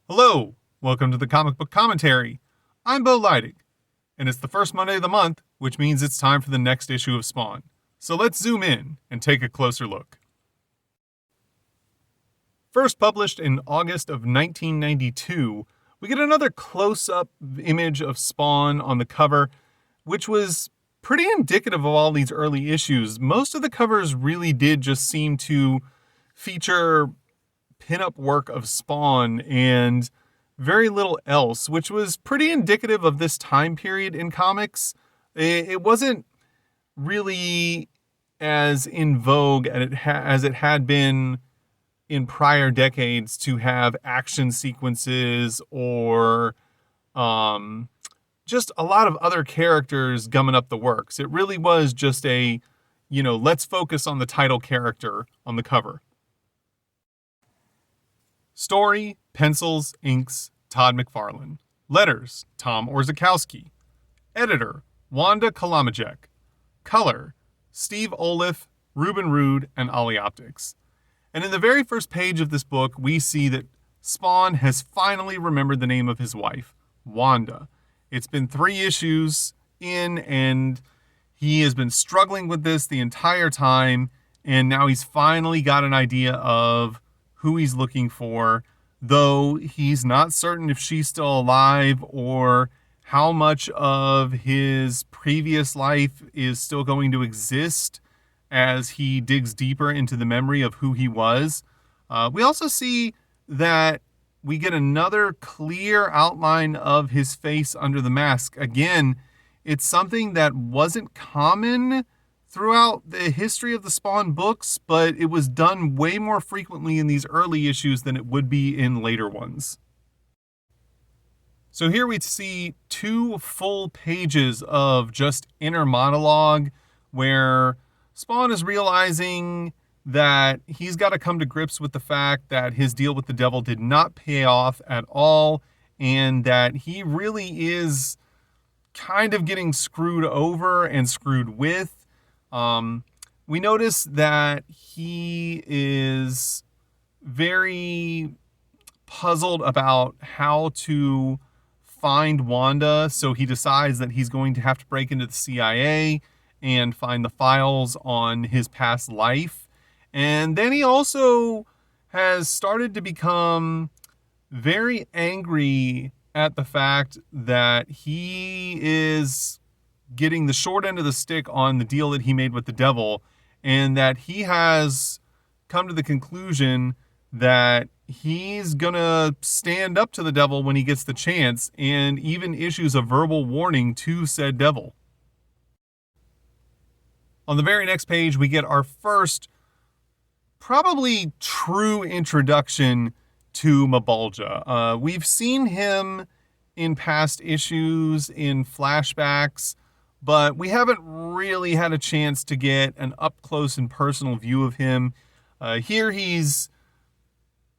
Hello, welcome to the Comic Book Commentary. I'm Bo Leidig, and it's the first Monday of the month, which means it's time for the next issue of Spawn. So let's zoom in and take a closer look. First published in August of 1992, we get another close-up image of Spawn on the cover, which was pretty indicative of all these early issues. Most of the covers really did just seem to feature pinup work of Spawn and very little else, which was pretty indicative of this time period in comics. It wasn't really as in vogue as it had been in prior decades to have action sequences or just a lot of other characters gumming up the works. It really was just let's focus on the title character on the cover. Story, pencils, inks, Todd McFarlane. Letters, Tom Orzechowski. Editor, Wanda Kalamajek. Color, Steve Oliff, Ruben Rude, and Ollie Optics. And in the very first page of this book, we see that Spawn has finally remembered the name of his wife, Wanda. It's been 3 issues in, and he has been struggling with this the entire time, and now he's finally got an idea of who he's looking for, though he's not certain if she's still alive or how much of his previous life is still going to exist as he digs deeper into the memory of who he was. We also see that we get another clear outline of his face under the mask. Again, it's something that wasn't common throughout the history of the Spawn books, but it was done way more frequently in these early issues than it would be in later ones. So here we see 2 full pages of just inner monologue where Spawn is realizing that he's got to come to grips with the fact that his deal with the devil did not pay off at all, and that he really is kind of getting screwed over and screwed with. We notice that he is very puzzled about how to find Wanda, so he decides that he's going to have to break into the CIA and find the files on his past life. And then he also has started to become very angry at the fact that he is getting the short end of the stick on the deal that he made with the devil, and that he has come to the conclusion that he's gonna stand up to the devil when he gets the chance, and even issues a verbal warning to said devil. On the very next page, we get our first probably true introduction to Mabulja. We've seen him in past issues, in flashbacks, but we haven't really had a chance to get an up-close and personal view of him. Here he's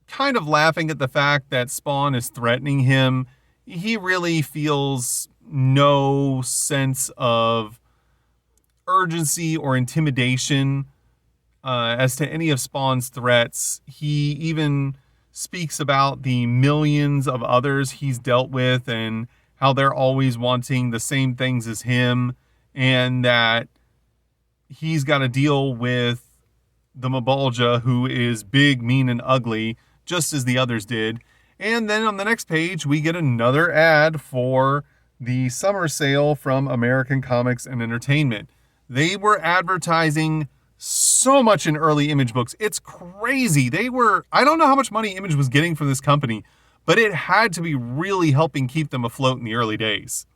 kind of laughing at the fact that Spawn is threatening him. He really feels no sense of urgency or intimidation as to any of Spawn's threats. He even speaks about the millions of others he's dealt with and how they're always wanting the same things as him, and that he's got to deal with the Mabulja, who is big, mean, and ugly, just as the others did. And then on the next page, we get another ad for the summer sale from American Comics and Entertainment. They were advertising so much in early Image books. It's crazy. I don't know how much money Image was getting from this company, but it had to be really helping keep them afloat in the early days.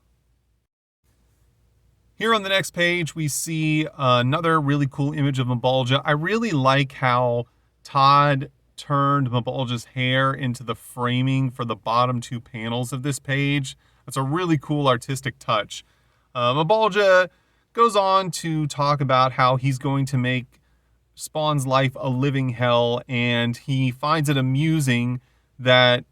Here on the next page, we see another really cool image of Mabulja. I really like how Todd turned Mabulja's hair into the framing for the bottom 2 panels of this page. That's a really cool artistic touch. Mabulja goes on to talk about how he's going to make Spawn's life a living hell, and he finds it amusing that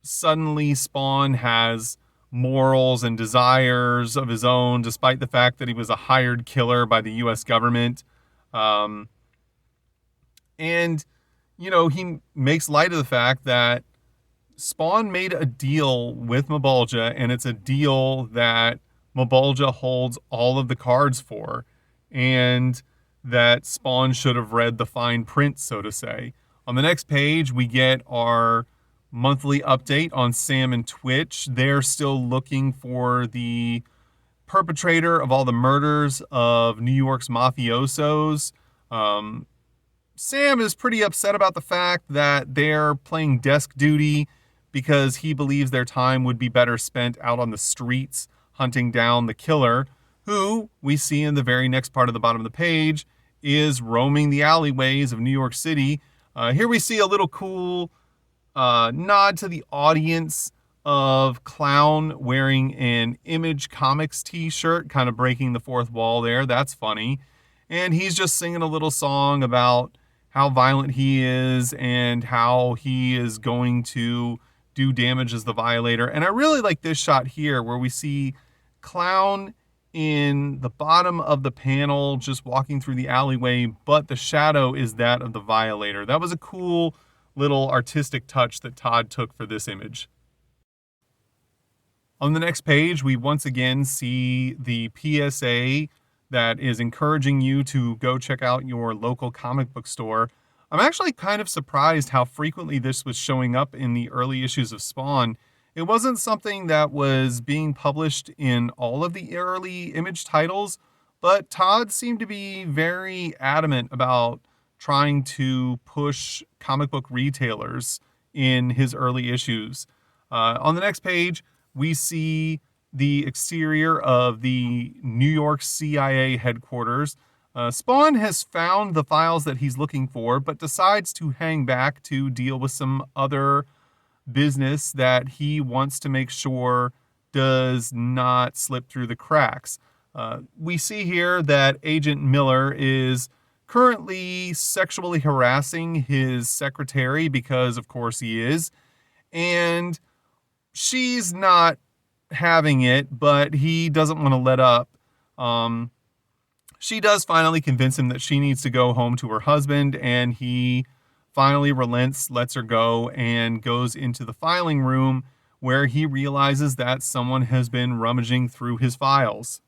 suddenly Spawn has morals and desires of his own, despite the fact that he was a hired killer by the U.S. government. And, he makes light of the fact that Spawn made a deal with Mabulja, and it's a deal that Mabulja holds all of the cards for, and that Spawn should have read the fine print, so to say. On the next page, we get our monthly update on Sam and Twitch. They're still looking for the perpetrator of all the murders of New York's mafiosos. Sam is pretty upset about the fact that they're playing desk duty because he believes their time would be better spent out on the streets hunting down the killer, who we see in the very next part of the bottom of the page is roaming the alleyways of New York City. Here we see a little cool nod to the audience of Clown wearing an Image Comics t-shirt, kind of breaking the fourth wall there. That's funny. And he's just singing a little song about how violent he is and how he is going to do damage as the Violator. And I really like this shot here where we see Clown in the bottom of the panel just walking through the alleyway, but the shadow is that of the Violator. That was a cool little artistic touch that Todd took for this image. On the next page, we once again see the PSA that is encouraging you to go check out your local comic book store. I'm actually kind of surprised how frequently this was showing up in the early issues of Spawn. It wasn't something that was being published in all of the early Image titles, but Todd seemed to be very adamant about trying to push comic book retailers in his early issues. On the next page, we see the exterior of the New York CIA headquarters. Spawn has found the files that he's looking for, but decides to hang back to deal with some other business that he wants to make sure does not slip through the cracks. We see here that Agent Miller is currently sexually harassing his secretary, because of course he is, and she's not having it, but he doesn't want to let up. She does finally convince him that she needs to go home to her husband, and he finally relents, lets her go, and goes into the filing room where he realizes that someone has been rummaging through his files.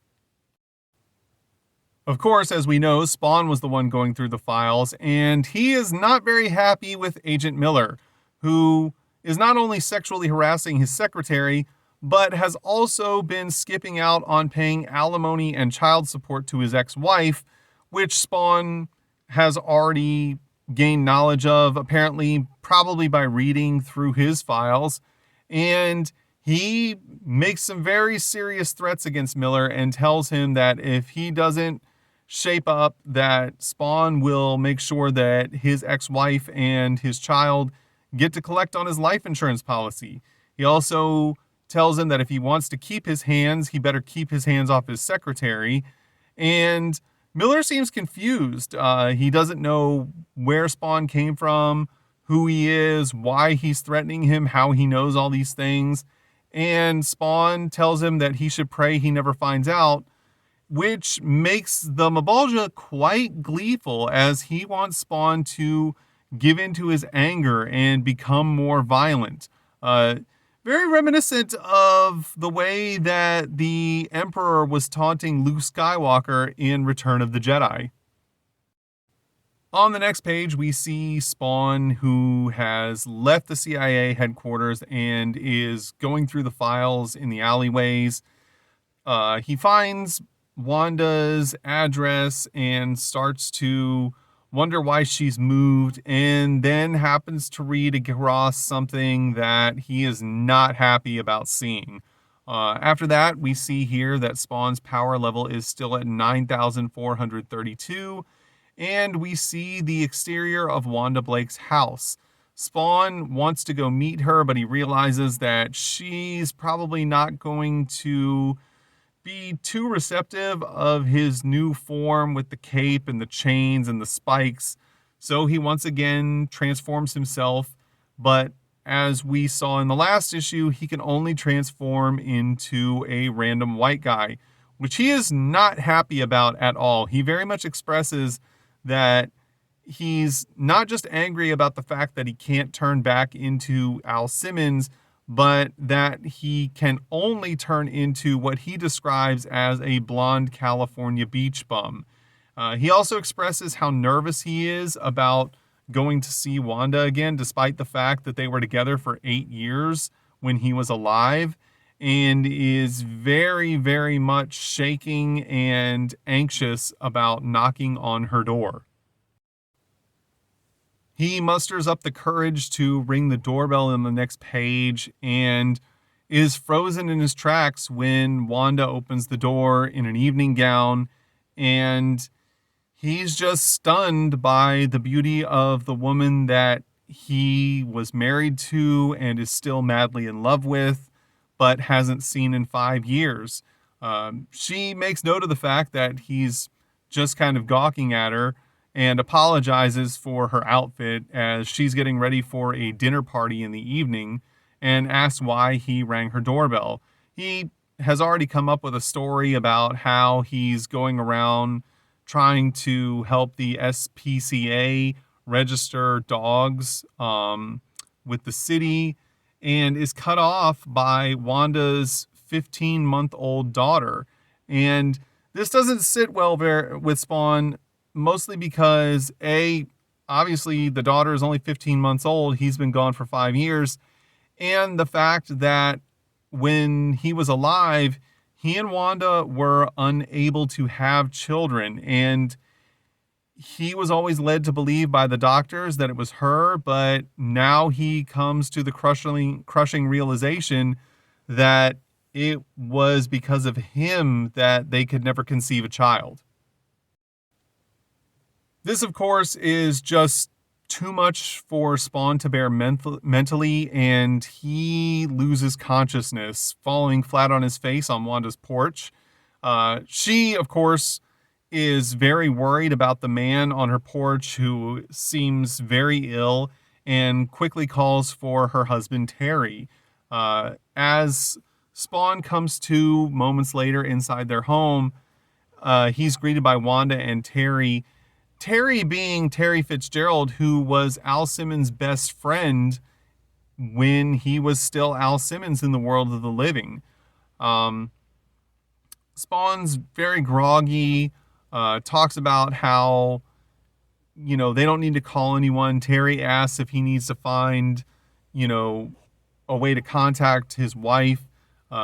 Of course, as we know, Spawn was the one going through the files, and he is not very happy with Agent Miller, who is not only sexually harassing his secretary, but has also been skipping out on paying alimony and child support to his ex-wife, which Spawn has already gained knowledge of, apparently probably by reading through his files. And he makes some very serious threats against Miller and tells him that if he doesn't shape up, that Spawn will make sure that his ex-wife and his child get to collect on his life insurance policy. He also tells him that if he wants to keep his hands, he better keep his hands off his secretary. And Miller seems confused. He doesn't know where Spawn came from, who he is, why he's threatening him, how he knows all these things. And Spawn tells him that he should pray he never finds out, which makes the Mabulja quite gleeful, as he wants Spawn to give in to his anger and become more violent. Very reminiscent of the way that the Emperor was taunting Luke Skywalker in Return of the Jedi. On the next page, we see Spawn, who has left the CIA headquarters and is going through the files in the alleyways. He finds Wanda's address and starts to wonder why she's moved, and then happens to read across something that he is not happy about seeing. After that, we see here that Spawn's power level is still at 9,432, and we see the exterior of Wanda Blake's house. Spawn wants to go meet her, but he realizes that she's probably not going to be too receptive of his new form with the cape and the chains and the spikes. So he once again transforms himself, but as we saw in the last issue, he can only transform into a random white guy, which he is not happy about at all. He very much expresses that he's not just angry about the fact that he can't turn back into Al Simmons, but that he can only turn into what he describes as a blonde California beach bum. He also expresses how nervous he is about going to see Wanda again, despite the fact that they were together for 8 years when he was alive, and is very, very much shaking and anxious about knocking on her door. He musters up the courage to ring the doorbell in the next page and is frozen in his tracks when Wanda opens the door in an evening gown, and he's just stunned by the beauty of the woman that he was married to and is still madly in love with, but hasn't seen in 5 years. She makes note of the fact that he's just kind of gawking at her and apologizes for her outfit as she's getting ready for a dinner party in the evening, and asks why he rang her doorbell. He has already come up with a story about how he's going around trying to help the SPCA register dogs with the city, and is cut off by Wanda's 15-month-old daughter. And this doesn't sit well with Spawn, mostly because, obviously the daughter is only 15 months old. He's been gone for 5 years. And the fact that when he was alive, he and Wanda were unable to have children. And he was always led to believe by the doctors that it was her, but now he comes to the crushing realization that it was because of him that they could never conceive a child. This, of course, is just too much for Spawn to bear mentally, and he loses consciousness, falling flat on his face on Wanda's porch. She, of course, is very worried about the man on her porch who seems very ill, and quickly calls for her husband, Terry. As Spawn comes to moments later inside their home, he's greeted by Wanda and Terry. Terry being Terry Fitzgerald, who was Al Simmons' best friend when he was still Al Simmons in the world of the living. Spawn's very groggy, talks about how, they don't need to call anyone. Terry asks if he needs to find, a way to contact his wife.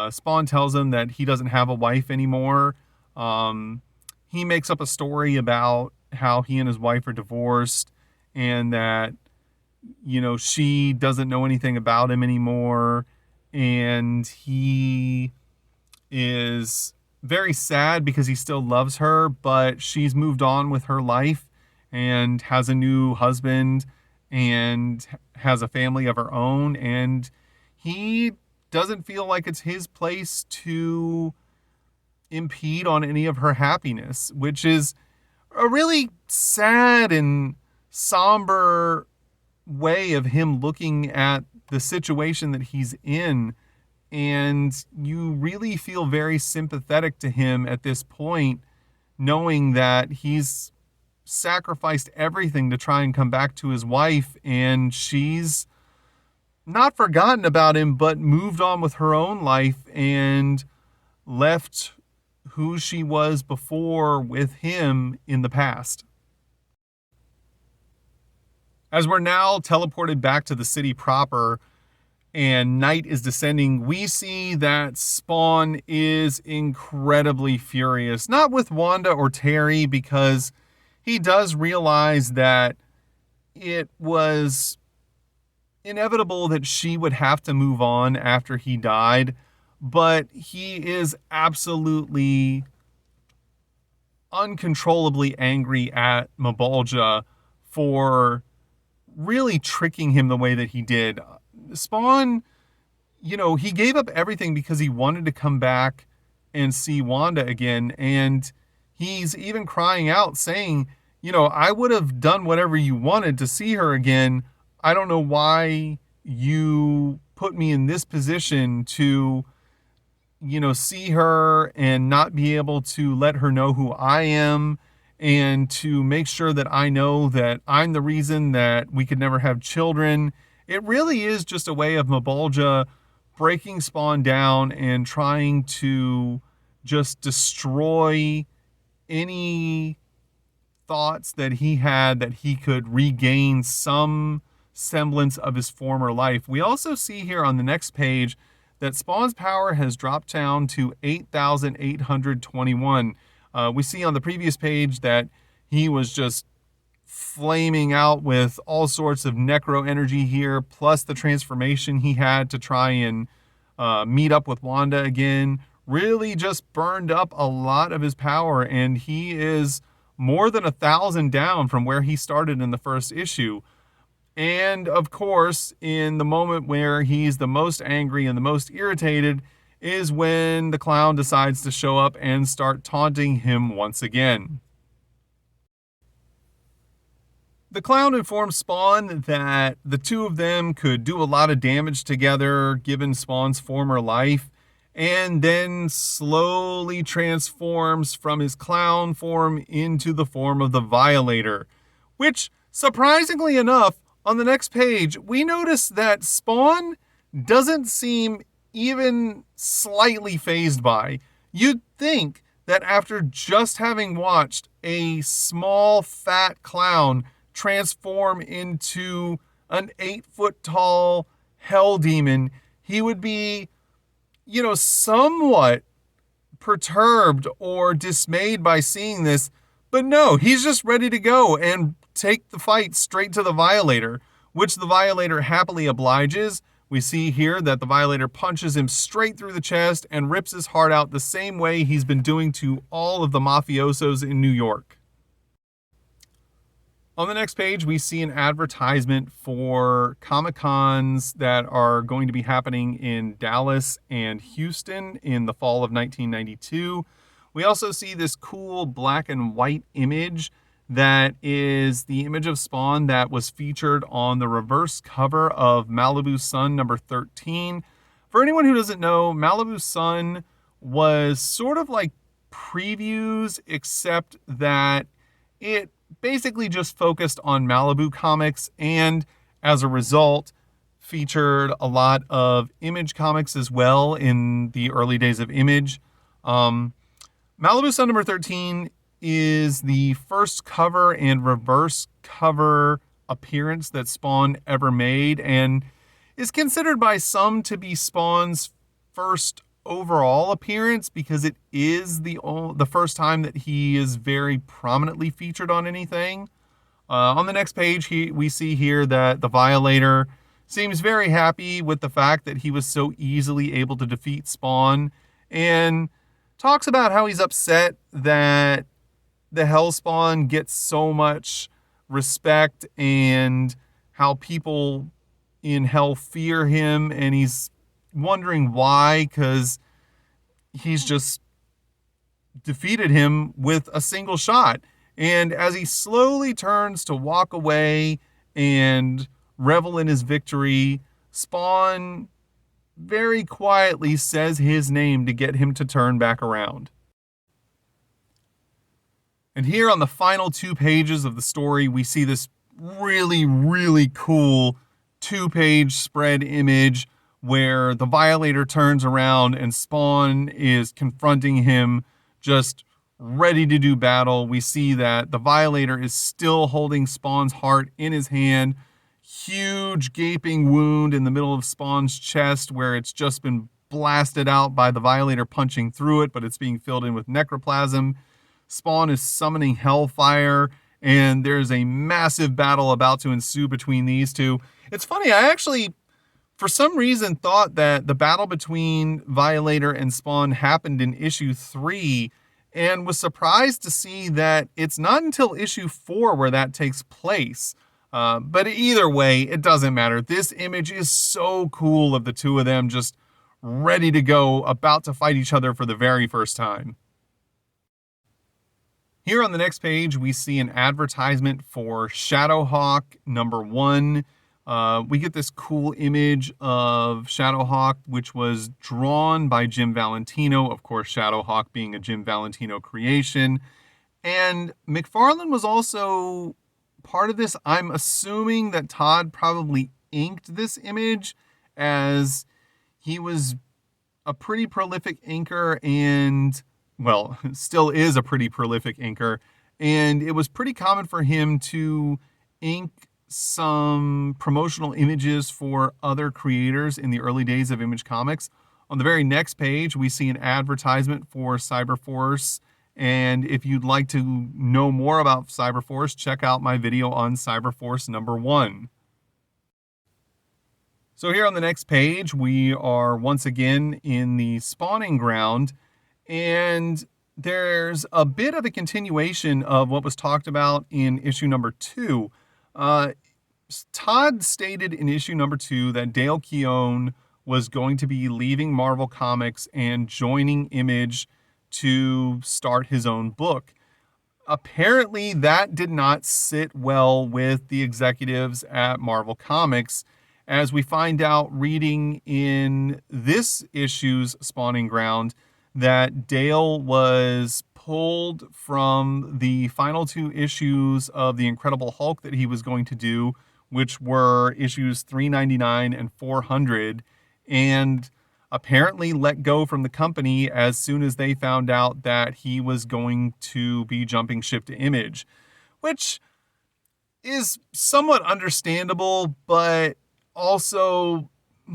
Spawn tells him that he doesn't have a wife anymore. He makes up a story about how he and his wife are divorced, and that, she doesn't know anything about him anymore. And he is very sad because he still loves her, but she's moved on with her life and has a new husband and has a family of her own. And he doesn't feel like it's his place to impede on any of her happiness, which is a really sad and somber way of him looking at the situation that he's in. And you really feel very sympathetic to him at this point, knowing that he's sacrificed everything to try and come back to his wife, and she's not forgotten about him, but moved on with her own life and left who she was before with him in the past. As we're now teleported back to the city proper and night is descending, we see that Spawn is incredibly furious. Not with Wanda or Terry, because he does realize that it was inevitable that she would have to move on after he died. But he is absolutely uncontrollably angry at Mabulja for really tricking him the way that he did. Spawn, he gave up everything because he wanted to come back and see Wanda again. And he's even crying out saying, I would have done whatever you wanted to see her again. I don't know why you put me in this position to see her and not be able to let her know who I am and to make sure that I know that I'm the reason that we could never have children. It really is just a way of Mabulja breaking Spawn down and trying to just destroy any thoughts that he had that he could regain some semblance of his former life. We also see here on the next page that Spawn's power has dropped down to 8,821. We see on the previous page that he was just flaming out with all sorts of necro energy here, plus the transformation he had to try and meet up with Wanda again. Really just burned up a lot of his power, and he is more than 1,000 down from where he started in the first issue. And of course, in the moment where he's the most angry and the most irritated is when the clown decides to show up and start taunting him once again. The clown informs Spawn that the two of them could do a lot of damage together given Spawn's former life, and then slowly transforms from his clown form into the form of the Violator, which, surprisingly enough, on the next page, we notice that Spawn doesn't seem even slightly fazed by. You'd think that after just having watched a small, fat clown transform into an 8-foot-tall hell demon, he would be, somewhat perturbed or dismayed by seeing this. But no, he's just ready to go and take the fight straight to the Violator, which the Violator happily obliges. We see here that the Violator punches him straight through the chest and rips his heart out the same way he's been doing to all of the mafiosos in New York. On the next page, we see an advertisement for Comic-Cons that are going to be happening in Dallas and Houston in the fall of 1992. We also see this cool black and white image that is the image of Spawn that was featured on the reverse cover of Malibu Sun number 13. For anyone who doesn't know, Malibu Sun was sort of like previews, except that it basically just focused on Malibu comics, and as a result featured a lot of Image comics as well in the early days of Image. Malibu Sun number 13 is the first cover and reverse cover appearance that Spawn ever made, and is considered by some to be Spawn's first overall appearance, because it is the first time that he is very prominently featured on anything. On the next page, we see here that the Violator seems very happy with the fact that he was so easily able to defeat Spawn, and talks about how he's upset that the Hellspawn gets so much respect and how people in Hell fear him, and he's wondering why, because he's just defeated him with a single shot. And as he slowly turns to walk away and revel in his victory, Spawn very quietly says his name to get him to turn back around. And here on the final 2 pages of the story, we see this really, really cool 2-page spread image where the Violator turns around and Spawn is confronting him, just ready to do battle. We see that the Violator is still holding Spawn's heart in his hand. Huge gaping wound in the middle of Spawn's chest where it's just been blasted out by the Violator punching through it, but it's being filled in with necroplasm. Spawn is summoning Hellfire, and there's a massive battle about to ensue between these two. It's funny, I actually, for some reason, thought that the battle between Violator and Spawn happened in issue 3, and was surprised to see that it's not until issue 4 where that takes place. But either way, it doesn't matter. This image is so cool of the two of them just ready to go, about to fight each other for the very first time. Here on the next page, we see an advertisement for Shadowhawk number 1. We get this cool image of Shadowhawk, which was drawn by Jim Valentino. Of course, Shadowhawk being a Jim Valentino creation. And McFarlane was also part of this. I'm assuming that Todd probably inked this image, as he was a pretty prolific inker and, well, still is a pretty prolific inker. And it was pretty common for him to ink some promotional images for other creators in the early days of Image Comics. On the very next page, we see an advertisement for Cyberforce. And if you'd like to know more about Cyberforce, check out my video on Cyberforce #1. So here on the next page, we are once again in the spawning ground, and there's a bit of a continuation of what was talked about in issue #2. Todd stated in issue #2 that Dale Keown was going to be leaving Marvel Comics and joining Image to start his own book. Apparently, that did not sit well with the executives at Marvel Comics, as we find out reading in this issue's spawning ground that Dale was pulled from the final 2 issues of The Incredible Hulk that he was going to do, which were issues 399 and 400, and apparently let go from the company as soon as they found out that he was going to be jumping ship to Image, which is somewhat understandable, but also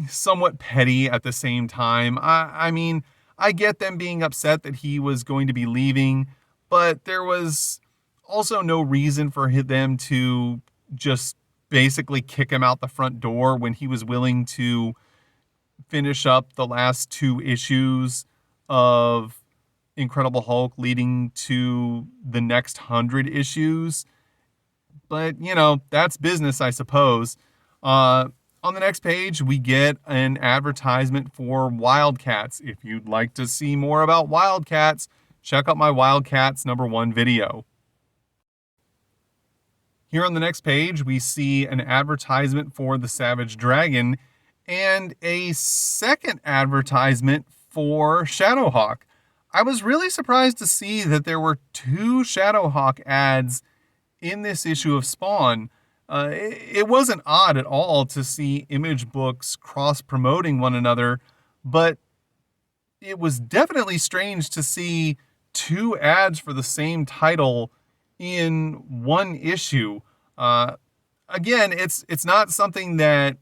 somewhat petty at the same time. I mean, I get them being upset that he was going to be leaving, but there was also no reason for them to just basically kick him out the front door when he was willing to finish up the last 2 issues of Incredible Hulk, leading to the next 100 issues. But, you know, that's business, I suppose. On the next page, we get an advertisement for Wildcats. If you'd like to see more about Wildcats, check out my Wildcats #1 video. Here on the next page, we see an advertisement for the Savage Dragon and a second advertisement for Shadowhawk. I was really surprised to see that there were 2 Shadowhawk ads in this issue of Spawn. It wasn't odd at all to see Image books cross-promoting one another, but it was definitely strange to see 2 ads for the same title in one issue. Again, it's not something that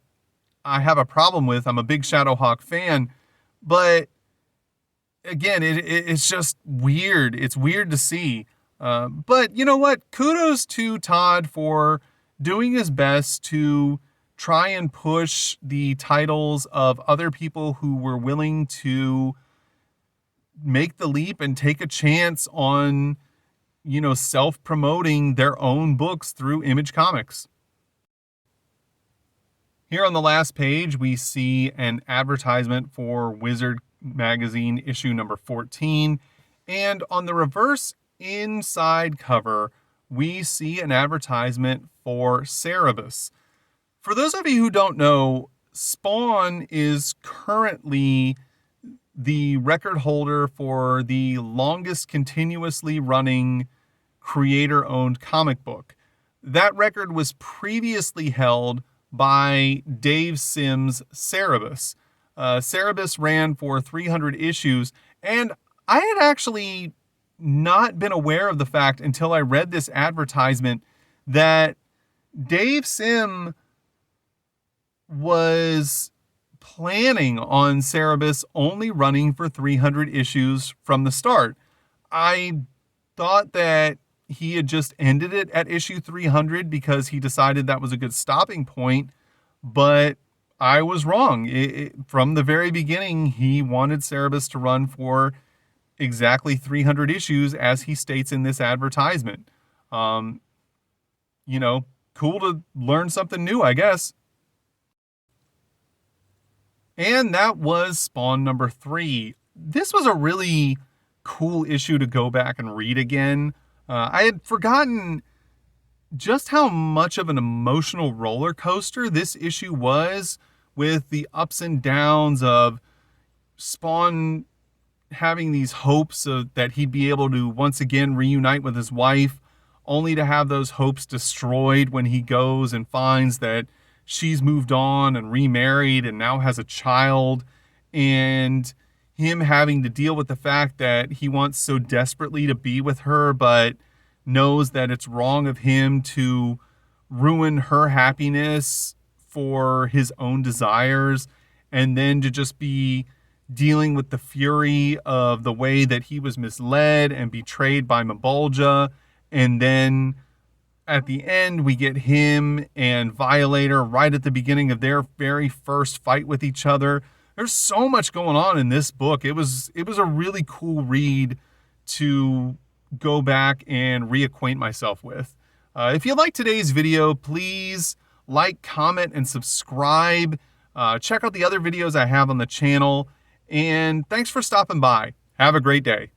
I have a problem with. I'm a big Shadowhawk fan, but again, it's just weird. It's weird to see. But you know what? Kudos to Todd for doing his best to try and push the titles of other people who were willing to make the leap and take a chance on, you know, self-promoting their own books through Image Comics. Here on the last page, we see an advertisement for Wizard Magazine issue #14. And on the reverse inside cover, we see an advertisement for Cerebus. For those of you who don't know, Spawn is currently the record holder for the longest continuously running creator-owned comic book. That record was previously held by Dave Sims' Cerebus. Cerebus ran for 300 issues, and I had actually not been aware of the fact until I read this advertisement that Dave Sim was planning on Cerebus only running for 300 issues from the start. I thought that he had just ended it at issue 300 because he decided that was a good stopping point, but I was wrong. From the very beginning, he wanted Cerebus to run for exactly 300 issues, as he states in this advertisement. You know, cool to learn something new, I guess. And that was Spawn #3. This was a really cool issue to go back and read again. I had forgotten just how much of an emotional roller coaster this issue was, with the ups and downs of Spawn having these hopes that he'd be able to once again reunite with his wife, only to have those hopes destroyed when he goes and finds that she's moved on and remarried and now has a child, and him having to deal with the fact that he wants so desperately to be with her, but knows that it's wrong of him to ruin her happiness for his own desires, and then to just be dealing with the fury of the way that he was misled and betrayed by Mabulja. And then at the end, we get him and Violator right at the beginning of their very first fight with each other. There's so much going on in this book. It was a really cool read to go back and reacquaint myself with. If you like today's video, please like, comment, and subscribe. Check out the other videos I have on the channel. And thanks for stopping by. Have a great day.